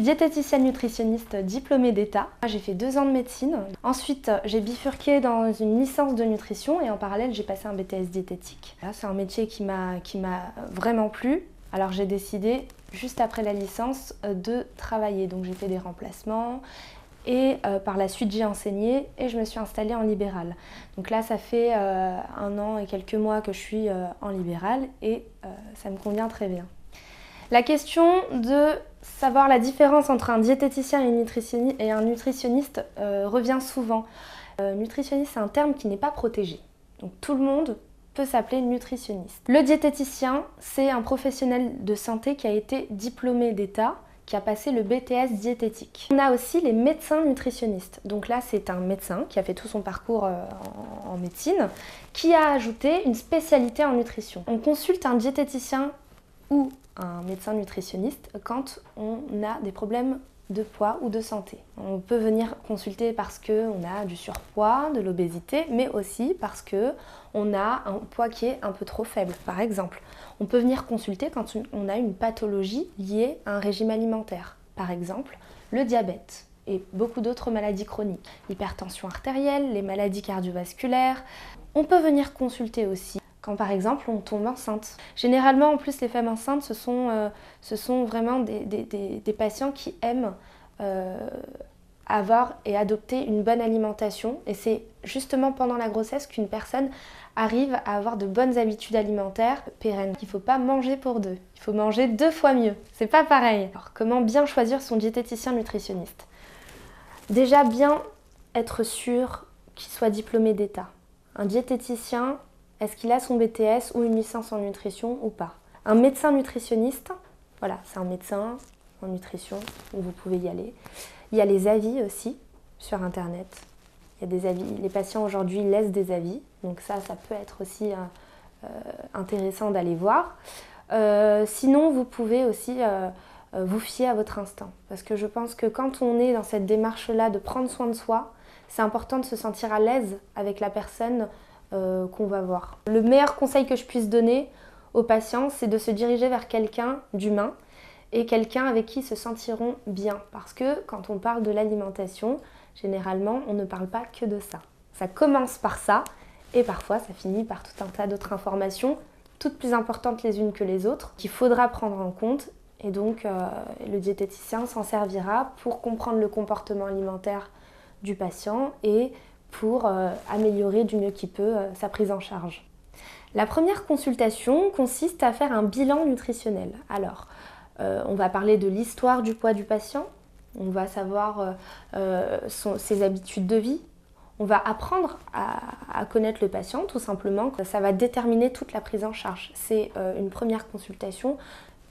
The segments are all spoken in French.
diététicienne nutritionniste diplômée d'État. J'ai fait 2 ans de médecine. Ensuite, j'ai bifurqué dans une licence de nutrition et en parallèle, j'ai passé un BTS diététique. Là, c'est un métier qui m'a vraiment plu. Alors j'ai décidé, juste après la licence, de travailler. Donc j'ai fait des remplacements et par la suite j'ai enseigné et je me suis installée en libéral. Donc là, ça fait 1 an et quelques mois que je suis en libéral et ça me convient très bien. La question de savoir la différence entre un diététicien et un nutritionniste revient souvent. Nutritionniste, c'est un terme qui n'est pas protégé. Donc tout le monde peut s'appeler nutritionniste. Le diététicien, c'est un professionnel de santé qui a été diplômé d'État, qui a passé le BTS diététique. On a aussi les médecins nutritionnistes. Donc là, c'est un médecin qui a fait tout son parcours en médecine, qui a ajouté une spécialité en nutrition. On consulte un diététicien ou un médecin nutritionniste quand on a des problèmes de poids ou de santé. On peut venir consulter parce qu'on a du surpoids, de l'obésité, mais aussi parce qu'on a un poids qui est un peu trop faible, par exemple. On peut venir consulter quand on a une pathologie liée à un régime alimentaire, par exemple le diabète et beaucoup d'autres maladies chroniques, l'hypertension artérielle, les maladies cardiovasculaires. On peut venir consulter aussi quand par exemple on tombe enceinte. Généralement en plus les femmes enceintes ce sont vraiment des patients qui aiment avoir et adopter une bonne alimentation et c'est justement pendant la grossesse qu'une personne arrive à avoir de bonnes habitudes alimentaires pérennes. Il ne faut pas manger pour 2, il faut manger 2 fois mieux, c'est pas pareil. Alors comment bien choisir son diététicien nutritionniste? Déjà bien être sûr qu'il soit diplômé d'État. Un diététicien, est-ce qu'il a son BTS ou une licence en nutrition ou pas? Un médecin nutritionniste, voilà, c'est un médecin en nutrition où vous pouvez y aller. Il y a les avis aussi sur internet. Il y a des avis. Les patients aujourd'hui laissent des avis, donc ça peut être aussi intéressant d'aller voir. Sinon, vous pouvez aussi vous fier à votre instinct, parce que je pense que quand on est dans cette démarche-là de prendre soin de soi, c'est important de se sentir à l'aise avec la personne qu'on va voir. Le meilleur conseil que je puisse donner aux patients, c'est de se diriger vers quelqu'un d'humain et quelqu'un avec qui ils se sentiront bien. Parce que quand on parle de l'alimentation, généralement, on ne parle pas que de ça. Ça commence par ça et parfois ça finit par tout un tas d'autres informations, toutes plus importantes les unes que les autres, qu'il faudra prendre en compte. Et donc, le diététicien s'en servira pour comprendre le comportement alimentaire du patient et pour améliorer du mieux qu'il peut sa prise en charge. La première consultation consiste à faire un bilan nutritionnel. Alors, on va parler de l'histoire du poids du patient, on va savoir ses habitudes de vie, on va apprendre à connaître le patient tout simplement. Ça va déterminer toute la prise en charge. C'est une première consultation.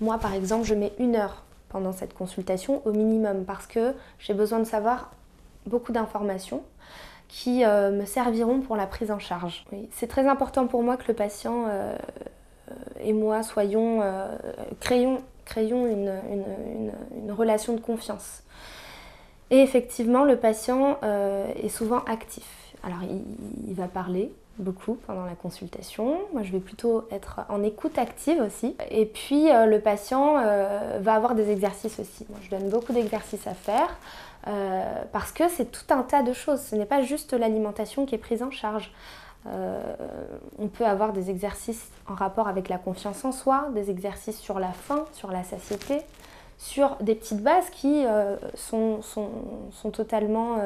Moi par exemple, je mets 1 heure pendant cette consultation au minimum parce que j'ai besoin de savoir beaucoup d'informations qui me serviront pour la prise en charge. Oui, c'est très important pour moi que le patient et moi créions une relation de confiance. Et effectivement, le patient est souvent actif. Alors, il va parler beaucoup pendant la consultation. Moi, je vais plutôt être en écoute active aussi. Et puis, le patient va avoir des exercices aussi. Moi, je donne beaucoup d'exercices à faire parce que c'est tout un tas de choses. Ce n'est pas juste l'alimentation qui est prise en charge. On peut avoir des exercices en rapport avec la confiance en soi, des exercices sur la faim, sur la satiété, sur des petites bases qui sont totalement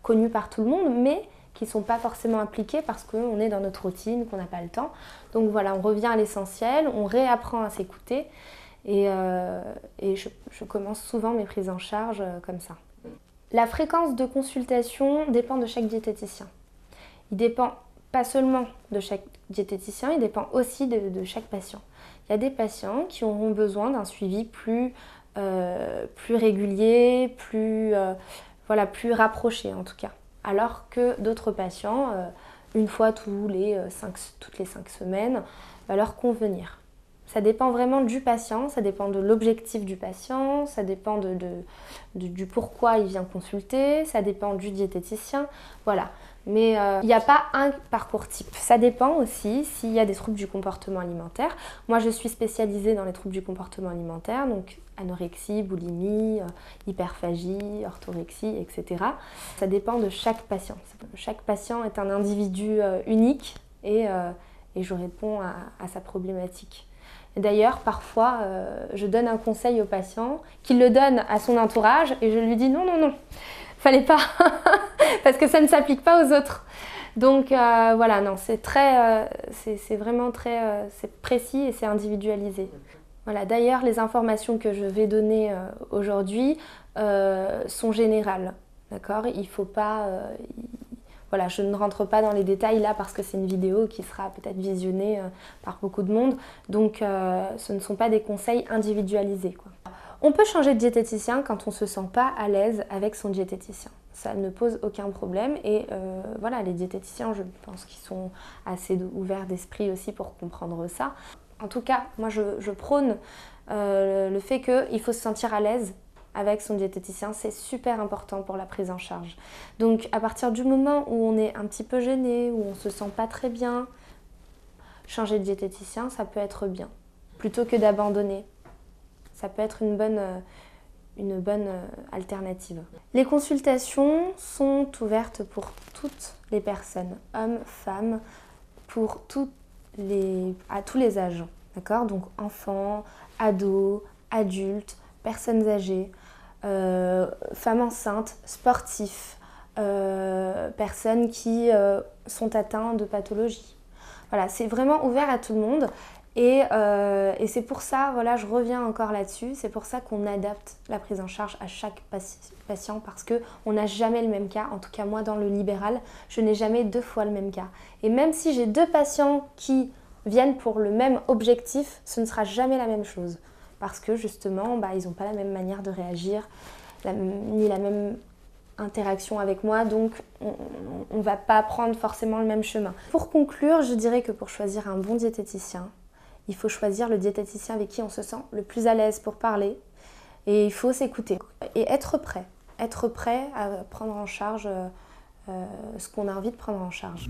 connues par tout le monde, mais qui ne sont pas forcément appliquées parce qu'on est dans notre routine, qu'on n'a pas le temps. Donc voilà, on revient à l'essentiel, on réapprend à s'écouter et je commence souvent mes prises en charge comme ça. La fréquence de consultation dépend de chaque diététicien. Il dépend pas seulement de chaque diététicien, il dépend aussi de chaque patient. Il y a des patients qui auront besoin d'un suivi plus régulier, plus rapproché en tout cas. Alors que d'autres patients, une fois toutes les 5 semaines, va leur convenir. Ça dépend vraiment du patient, ça dépend de l'objectif du patient, ça dépend du pourquoi il vient consulter, ça dépend du diététicien. Voilà. Mais il n'y a pas un parcours type. Ça dépend aussi s'il y a des troubles du comportement alimentaire. Moi, je suis spécialisée dans les troubles du comportement alimentaire, donc anorexie, boulimie, hyperphagie, orthorexie, etc. Ça dépend de chaque patient. Chaque patient est un individu unique et je réponds à sa problématique. D'ailleurs, parfois, je donne un conseil au patient, qu'il le donne à son entourage et je lui dis non, fallait pas, parce que ça ne s'applique pas aux autres. Donc voilà, non, c'est vraiment très c'est précis et c'est individualisé. Voilà, d'ailleurs, les informations que je vais donner aujourd'hui sont générales, d'accord ? Il faut pas... Voilà, je ne rentre pas dans les détails là parce que c'est une vidéo qui sera peut-être visionnée par beaucoup de monde. Donc ce ne sont pas des conseils individualisés, quoi. On peut changer de diététicien quand on ne se sent pas à l'aise avec son diététicien. Ça ne pose aucun problème et voilà, les diététiciens, je pense qu'ils sont assez ouverts d'esprit aussi pour comprendre ça. En tout cas, moi je prône le fait qu'il faut se sentir à l'aise avec son diététicien, c'est super important pour la prise en charge. Donc à partir du moment où on est un petit peu gêné, où on ne se sent pas très bien, changer de diététicien, ça peut être bien. Plutôt que d'abandonner, ça peut être une bonne alternative. Les consultations sont ouvertes pour toutes les personnes, hommes, femmes, à tous les âges. D'accord ? Donc enfants, ados, adultes, personnes âgées, femmes enceintes, sportifs, personnes qui sont atteintes de pathologies. Voilà, c'est vraiment ouvert à tout le monde et c'est pour ça, voilà, je reviens encore là-dessus, c'est pour ça qu'on adapte la prise en charge à chaque patient parce qu'on n'a jamais le même cas. En tout cas, moi, dans le libéral, je n'ai jamais 2 fois le même cas. Et même si j'ai 2 patients qui viennent pour le même objectif, ce ne sera jamais la même chose. Parce que justement, ils n'ont pas la même manière de réagir, ni la même interaction avec moi, donc on ne va pas prendre forcément le même chemin. Pour conclure, je dirais que pour choisir un bon diététicien, il faut choisir le diététicien avec qui on se sent le plus à l'aise pour parler et il faut s'écouter et être prêt à prendre en charge ce qu'on a envie de prendre en charge.